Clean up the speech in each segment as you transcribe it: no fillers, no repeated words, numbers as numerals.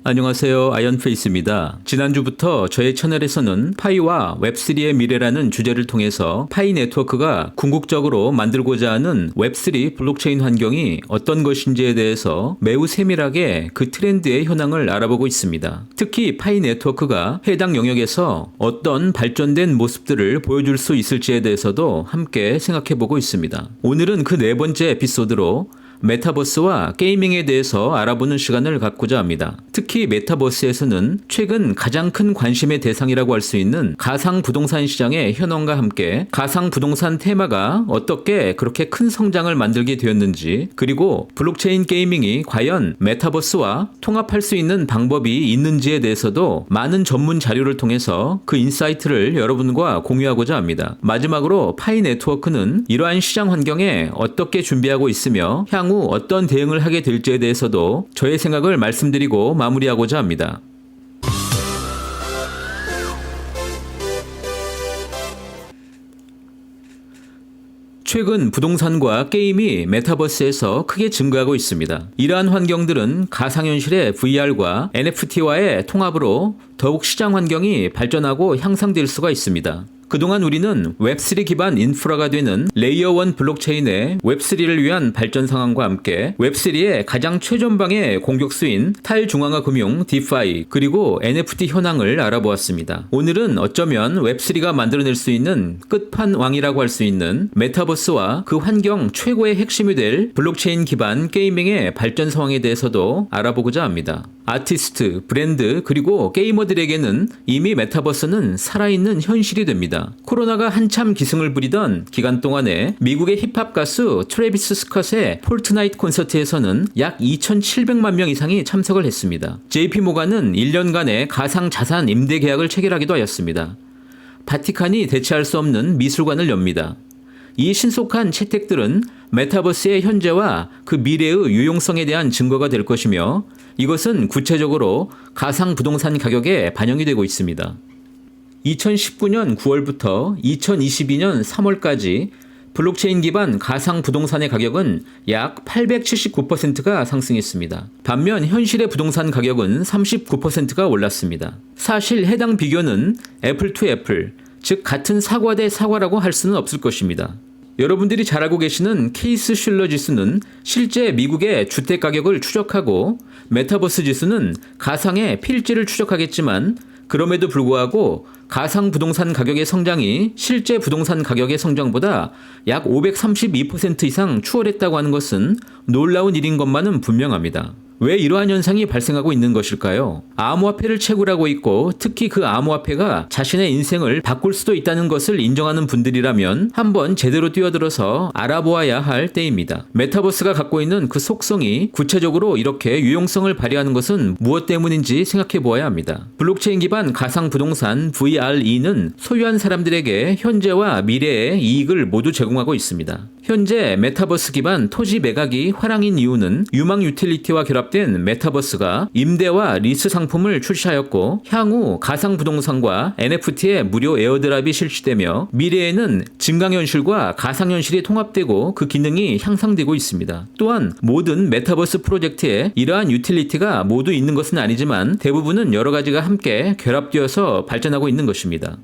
안녕하세요. 아이언페이스입니다. 지난주부터 저의 채널에서는 파이와 웹3의 미래라는 주제를 통해서 파이 네트워크가 궁극적으로 만들고자 하는 웹3 블록체인 환경이 어떤 것인지에 대해서 매우 세밀하게 그 트렌드의 현황을 알아보고 있습니다. 특히 파이 네트워크가 해당 영역에서 어떤 발전된 모습들을 보여줄 수 있을지에 대해서도 함께 생각해보고 있습니다. 오늘은 그 네 번째 에피소드로 메타버스와 게이밍에 대해서 알아보는 시간을 갖고자 합니다. 특히 메타버스에서는 최근 가장 큰 관심의 대상이라고 할 수 있는 가상 부동산 시장의 현황과 함께 가상 부동산 테마가 어떻게 그렇게 큰 성장을 만들게 되었는지, 그리고 블록체인 게이밍이 과연 메타버스와 통합할 수 있는 방법이 있는지에 대해서도 많은 전문 자료를 통해서 그 인사이트를 여러분과 공유하고자 합니다. 마지막으로 파이 네트워크는 이러한 시장 환경에 어떻게 준비하고 있으며 향후 어떤 대응을 하게 될지에 대해서도 저의 생각을 말씀드리고 마무리하고자 합니다. 최근 부동산과 게임이 메타버스에서 크게 증가하고 있습니다. 이러한 환경들은 가상현실의 VR과 NFT와의 통합으로 더욱 시장 환경이 발전하고 향상될 수가 있습니다. 그동안 우리는 웹3 기반 인프라가 되는 레이어 1 블록체인의 웹3를 위한 발전 상황과 함께 웹3의 가장 최전방의 공격수인 탈중앙화 금융 DeFi 그리고 NFT 현황을 알아보았습니다. 오늘은 어쩌면 웹3가 만들어낼 수 있는 끝판왕이라고 할 수 있는 메타버스와 그 환경 최고의 핵심이 될 블록체인 기반 게이밍의 발전 상황에 대해서도 알아보고자 합니다. 아티스트, 브랜드, 그리고 게이머들에게는 이미 메타버스는 살아있는 현실이 됩니다. 코로나가 한참 기승을 부리던 기간 동안에 미국의 힙합 가수 트래비스 스캇의 폴트나이트 콘서트에서는 약 2,700만 명 이상이 참석을 했습니다. JP모간은 1년간의 가상 자산 임대 계약을 체결하기도 하였습니다. 바티칸이 대체할 수 없는 미술관을 엽니다. 이 신속한 채택들은 메타버스의 현재와 그 미래의 유용성에 대한 증거가 될 것이며, 이것은 구체적으로 가상 부동산 가격에 반영이 되고 있습니다. 2019년 9월부터 2022년 3월까지 블록체인 기반 가상 부동산의 가격은 약 879%가 상승했습니다. 반면 현실의 부동산 가격은 39%가 올랐습니다. 사실 해당 비교는 애플 투 애플, 즉 같은 사과 대 사과라고 할 수는 없을 것입니다. 여러분들이 잘 알고 계시는 케이스 슐러 지수는 실제 미국의 주택 가격을 추적하고, 메타버스 지수는 가상의 필지를 추적하겠지만, 그럼에도 불구하고 가상 부동산 가격의 성장이 실제 부동산 가격의 성장보다 약 532% 이상 추월했다고 하는 것은 놀라운 일인 것만은 분명합니다. 왜 이러한 현상이 발생하고 있는 것일까요? 암호화폐를 채굴하고 있고, 특히 그 암호화폐가 자신의 인생을 바꿀 수도 있다는 것을 인정하는 분들이라면 한번 제대로 뛰어들어서 알아보아야 할 때입니다. 메타버스가 갖고 있는 그 속성이 구체적으로 이렇게 유용성을 발휘하는 것은 무엇 때문인지 생각해 보아야 합니다. 블록체인 기반 가상 부동산 VRE는 소유한 사람들에게 현재와 미래의 이익을 모두 제공하고 있습니다. 현재 메타버스 기반 토지 매각이 화랑인 이유는 유망 유틸리티와 결합된 메타버스가 임대와 리스 상품을 출시하였고, 향후 가상 부동산과 NFT의 무료 에어드랍이 실시되며, 미래에는 증강현실과 가상현실이 통합되고 그 기능이 향상되고 있습니다. 또한 모든 메타버스 프로젝트에 이러한 유틸리티가 모두 있는 것은 아니지만 대부분은 여러 가지가 함께 결합되어서 발전하고 있는 것입니다.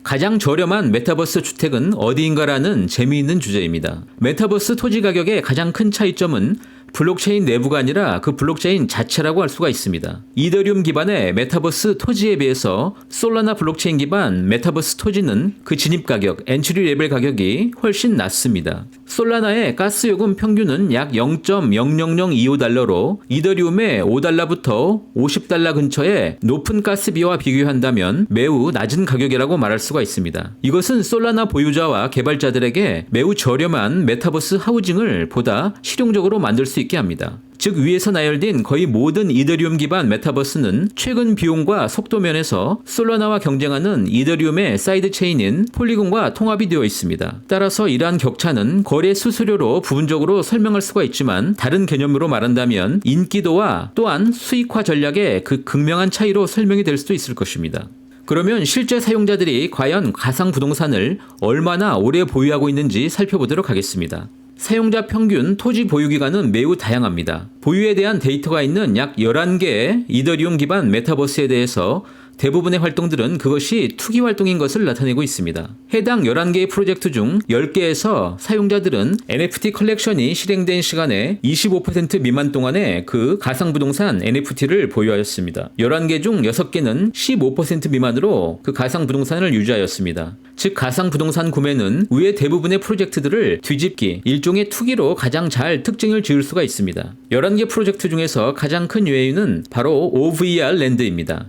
가장 저렴한 메타버스 주택은 어디인가라는 재미있는 주제입니다. 메타버스 토지 가격의 가장 큰 차이점은 블록체인 내부가 아니라 그 블록체인 자체라고 할 수가 있습니다. 이더리움 기반의 메타버스 토지에 비해서 솔라나 블록체인 기반 메타버스 토지는 그 진입 가격, 엔트리 레벨 가격이 훨씬 낮습니다. 솔라나의 가스 요금 평균은 약 0.00025달러로 이더리움의 5달러부터 50달러 근처의 높은 가스비와 비교한다면 매우 낮은 가격이라고 말할 수가 있습니다. 이것은 솔라나 보유자와 개발자들에게 매우 저렴한 메타버스 하우징을 보다 실용적으로 만들 수 있게 합니다. 즉 위에서 나열된 거의 모든 이더리움 기반 메타버스는 최근 비용과 속도 면에서 솔라나와 경쟁하는 이더리움의 사이드 체인인 폴리곤과 통합이 되어 있습니다. 따라서 이러한 격차는 거래 수수료로 부분적으로 설명할 수가 있지만, 다른 개념으로 말한다면 인기도와 또한 수익화 전략의 그 극명한 차이로 설명이 될 수도 있을 것입니다. 그러면 실제 사용자들이 과연 가상 부동산을 얼마나 오래 보유하고 있는지 살펴보도록 하겠습니다. 사용자 평균 토지 보유 기간은 매우 다양합니다. 보유에 대한 데이터가 있는 약 11개의 이더리움 기반 메타버스에 대해서 대부분의 활동들은 그것이 투기 활동인 것을 나타내고 있습니다. 해당 11개의 프로젝트 중 10개에서 사용자들은 NFT 컬렉션이 실행된 시간의 25% 미만 동안에 그 가상부동산 NFT를 보유하였습니다. 11개 중 6개는 15% 미만으로 그 가상부동산을 유지하였습니다. 즉 가상부동산 구매는 위의 대부분의 프로젝트들을 뒤집기, 일종의 투기로 가장 잘 특징을 지을 수가 있습니다. 11개 프로젝트 중에서 가장 큰 유해인은 바로 OVR 랜드입니다.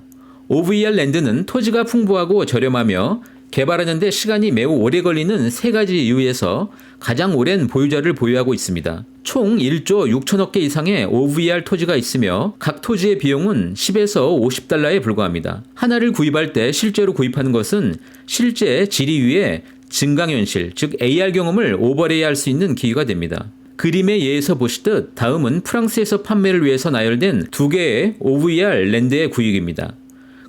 OVR 랜드는 토지가 풍부하고 저렴하며 개발하는 데 시간이 매우 오래 걸리는 3가지 이유에서 가장 오랜 보유자를 보유하고 있습니다. 총 1조 6천억 개 이상의 OVR 토지가 있으며 각 토지의 비용은 10에서 50달러에 불과합니다. 하나를 구입할 때 실제로 구입하는 것은 실제 지리 위에 증강현실, 즉 AR 경험을 오버레이할 수 있는 기기가 됩니다. 그림의 예에서 보시듯 다음은 프랑스에서 판매를 위해서 나열된 2개의 OVR 랜드의 구입입니다.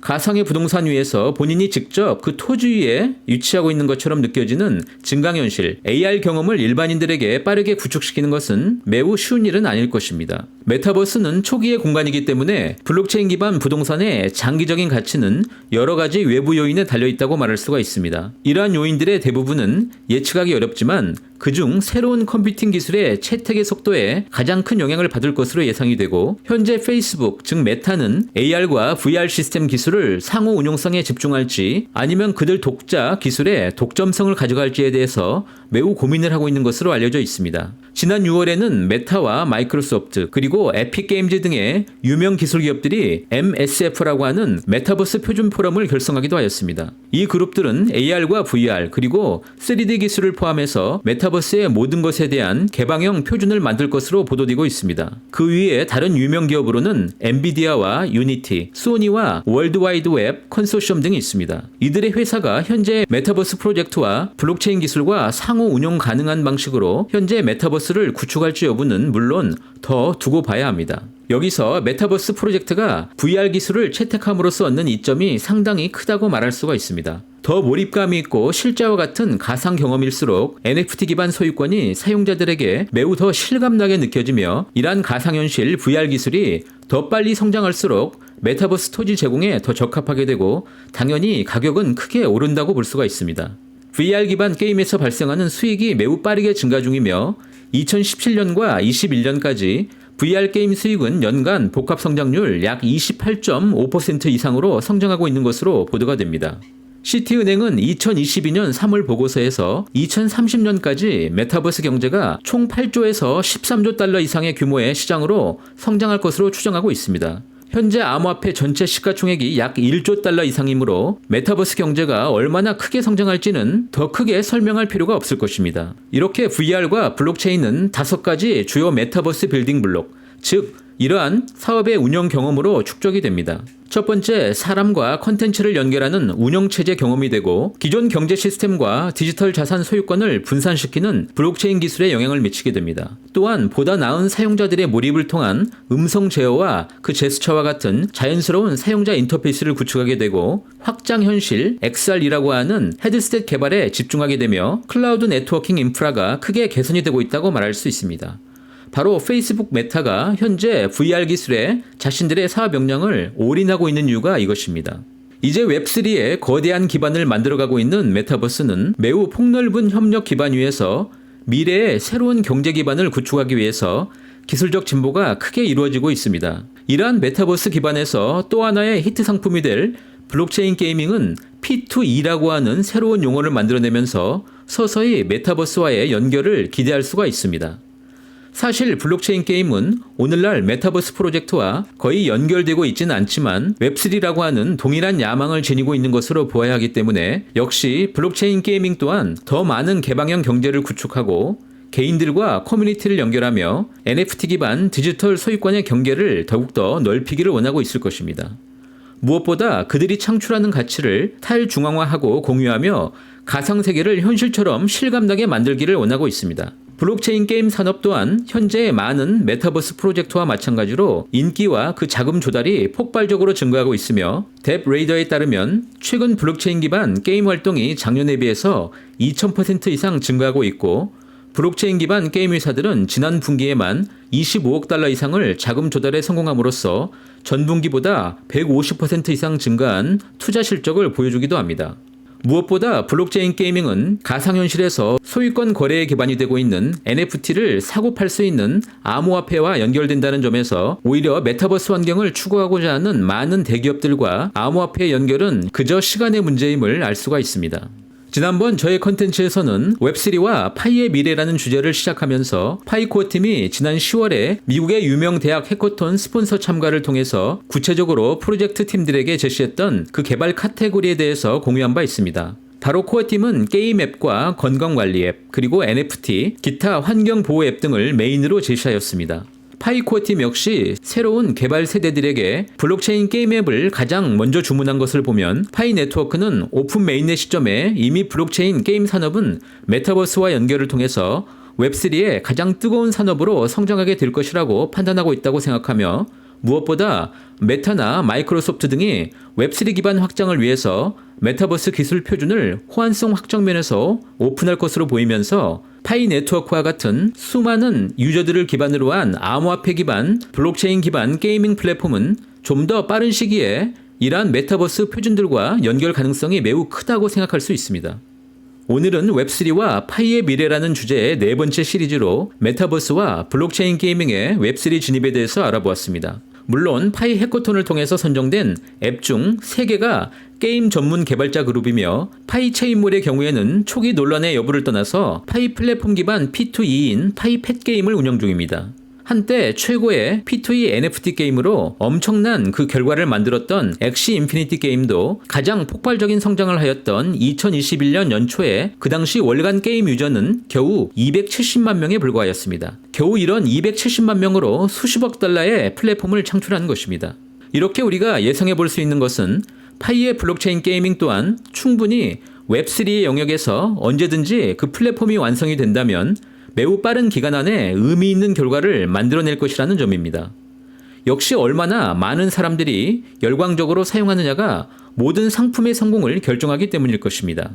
가상의 부동산 위에서 본인이 직접 그 토지 위에 위치하고 있는 것처럼 느껴지는 증강현실, AR 경험을 일반인들에게 빠르게 구축시키는 것은 매우 쉬운 일은 아닐 것입니다. 메타버스는 초기의 공간이기 때문에 블록체인 기반 부동산의 장기적인 가치는 여러 가지 외부 요인에 달려있다고 말할 수가 있습니다. 이러한 요인들의 대부분은 예측하기 어렵지만 그중 새로운 컴퓨팅 기술의 채택의 속도에 가장 큰 영향을 받을 것으로 예상이 되고, 현재 페이스북, 즉 메타는 AR과 VR 시스템 기술을 상호 운용성에 집중할지 아니면 그들 독자 기술의 독점성을 가져갈지에 대해서 매우 고민을 하고 있는 것으로 알려져 있습니다. 지난 6월에는 메타와 마이크로소프트 그리고 에픽 게임즈 등의 유명 기술 기업들이 MSF라고 하는 메타버스 표준 포럼을 결성하기도 하였습니다. 이 그룹들은 AR과 VR 그리고 3D 기술을 포함해서 메타버스의 모든 것에 대한 개방형 표준을 만들 것으로 보도되고 있습니다. 그 위에 다른 유명 기업으로는 엔비디아와 유니티, 소니와 월드와이드웹 컨소시엄 등이 있습니다. 이들의 회사가 현재 메타버스 프로젝트와 블록체인 기술과 상호 운용 가능한 방식으로 현재 메타버스를 구축할지 여부는 물론 더 두고 봐야 합니다. 여기서 메타버스 프로젝트가 VR 기술을 채택함으로써 얻는 이점이 상당히 크다고 말할 수가 있습니다. 더 몰입감이 있고 실제와 같은 가상 경험일수록 NFT 기반 소유권이 사용자들에게 매우 더 실감나게 느껴지며, 이러한 가상현실 VR 기술이 더 빨리 성장할수록 메타버스 토지 제공에 더 적합하게 되고 당연히 가격은 크게 오른다고 볼 수가 있습니다. VR 기반 게임에서 발생하는 수익이 매우 빠르게 증가 중이며 2017년과 21년까지 VR 게임 수익은 연간 복합 성장률 약 28.5% 이상으로 성장하고 있는 것으로 보도가 됩니다. 시티은행은 2022년 3월 보고서에서 2030년까지 메타버스 경제가 총 8조에서 13조 달러 이상의 규모의 시장으로 성장할 것으로 추정하고 있습니다. 현재 암호화폐 전체 시가총액이 약 1조 달러 이상이므로 메타버스 경제가 얼마나 크게 성장할지는 더 크게 설명할 필요가 없을 것입니다. 이렇게 VR과 블록체인은 5가지 주요 메타버스 빌딩 블록, 즉 이러한 사업의 운영 경험으로 축적이 됩니다. 첫 번째, 사람과 컨텐츠를 연결하는 운영체제 경험이 되고, 기존 경제 시스템과 디지털 자산 소유권을 분산시키는 블록체인 기술에 영향을 미치게 됩니다. 또한 보다 나은 사용자들의 몰입을 통한 음성 제어와 그 제스처와 같은 자연스러운 사용자 인터페이스를 구축하게 되고, 확장현실 XR이라고 하는 헤드셋 개발에 집중하게 되며 클라우드 네트워킹 인프라가 크게 개선이 되고 있다고 말할 수 있습니다. 바로 페이스북 메타가 현재 VR 기술에 자신들의 사업 역량을 올인하고 있는 이유가 이것입니다. 이제 웹3의 거대한 기반을 만들어가고 있는 메타버스는 매우 폭넓은 협력 기반 위에서 미래의 새로운 경제 기반을 구축하기 위해서 기술적 진보가 크게 이루어지고 있습니다. 이러한 메타버스 기반에서 또 하나의 히트 상품이 될 블록체인 게이밍은 P2E라고 하는 새로운 용어를 만들어내면서 서서히 메타버스와의 연결을 기대할 수가 있습니다. 사실 블록체인 게임은 오늘날 메타버스 프로젝트와 거의 연결되고 있지는 않지만 웹3라고 하는 동일한 야망을 지니고 있는 것으로 보아야 하기 때문에 역시 블록체인 게이밍 또한 더 많은 개방형 경제를 구축하고 개인들과 커뮤니티를 연결하며 NFT 기반 디지털 소유권의 경계를 더욱더 넓히기를 원하고 있을 것입니다. 무엇보다 그들이 창출하는 가치를 탈중앙화하고 공유하며 가상세계를 현실처럼 실감나게 만들기를 원하고 있습니다. 블록체인 게임 산업 또한 현재 많은 메타버스 프로젝트와 마찬가지로 인기와 그 자금 조달이 폭발적으로 증가하고 있으며, 뎁레이더에 따르면 최근 블록체인 기반 게임 활동이 작년에 비해서 2000% 이상 증가하고 있고, 블록체인 기반 게임 회사들은 지난 분기에만 25억 달러 이상을 자금 조달에 성공함으로써 전분기보다 150% 이상 증가한 투자 실적을 보여주기도 합니다. 무엇보다 블록체인 게이밍은 가상현실에서 소유권 거래에 기반이 되고 있는 NFT를 사고 팔 수 있는 암호화폐와 연결된다는 점에서 오히려 메타버스 환경을 추구하고자 하는 많은 대기업들과 암호화폐의 연결은 그저 시간의 문제임을 알 수가 있습니다. 지난번 저의 컨텐츠에서는 웹3와 파이의 미래라는 주제를 시작하면서 파이코어 팀이 지난 10월에 미국의 유명 대학 해커톤 스폰서 참가를 통해서 구체적으로 프로젝트 팀들에게 제시했던 그 개발 카테고리에 대해서 공유한 바 있습니다. 바로 코어팀은 게임 앱과 건강관리 앱, 그리고 NFT, 기타 환경보호 앱 등을 메인으로 제시하였습니다. 파이코어팀 역시 새로운 개발 세대들에게 블록체인 게임 앱을 가장 먼저 주문한 것을 보면 파이 네트워크는 오픈 메인넷 시점에 이미 블록체인 게임 산업은 메타버스와 연결을 통해서 웹3의 가장 뜨거운 산업으로 성장하게 될 것이라고 판단하고 있다고 생각하며 무엇보다 메타나 마이크로소프트 등이 웹3 기반 확장을 위해서 메타버스 기술 표준을 호환성 확장 면에서 오픈할 것으로 보이면서 파이 네트워크와 같은 수많은 유저들을 기반으로 한 암호화폐 기반 블록체인 기반 게이밍 플랫폼은 좀 더 빠른 시기에 이러한 메타버스 표준들과 연결 가능성이 매우 크다고 생각할 수 있습니다. 오늘은 웹3와 파이의 미래라는 주제의 네 번째 시리즈로 메타버스와 블록체인 게이밍의 웹3 진입에 대해서 알아보았습니다. 물론 파이 해커톤을 통해서 선정된 앱 중 3개가 게임 전문 개발자 그룹이며 파이 체인몰의 경우에는 초기 논란의 여부를 떠나서 파이 플랫폼 기반 P2E인 파이 팻 게임을 운영 중입니다. 한때 최고의 P2E NFT 게임으로 엄청난 그 결과를 만들었던 엑시 인피니티 게임도 가장 폭발적인 성장을 하였던 2021년 연초에 그 당시 월간 게임 유저는 겨우 270만 명에 불과하였습니다. 겨우 이런 270만 명으로 수십억 달러의 플랫폼을 창출한 것입니다. 이렇게 우리가 예상해 볼 수 있는 것은 파이의 블록체인 게이밍 또한 충분히 웹3의 영역에서 언제든지 그 플랫폼이 완성이 된다면 매우 빠른 기간 안에 의미 있는 결과를 만들어낼 것이라는 점입니다. 역시 얼마나 많은 사람들이 열광적으로 사용하느냐가 모든 상품의 성공을 결정하기 때문일 것입니다.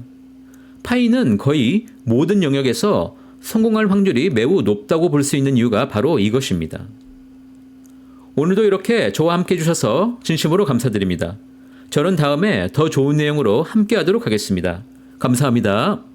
파이는 거의 모든 영역에서 성공할 확률이 매우 높다고 볼 수 있는 이유가 바로 이것입니다. 오늘도 이렇게 저와 함께 해주셔서 진심으로 감사드립니다. 저는 다음에 더 좋은 내용으로 함께 하도록 하겠습니다. 감사합니다.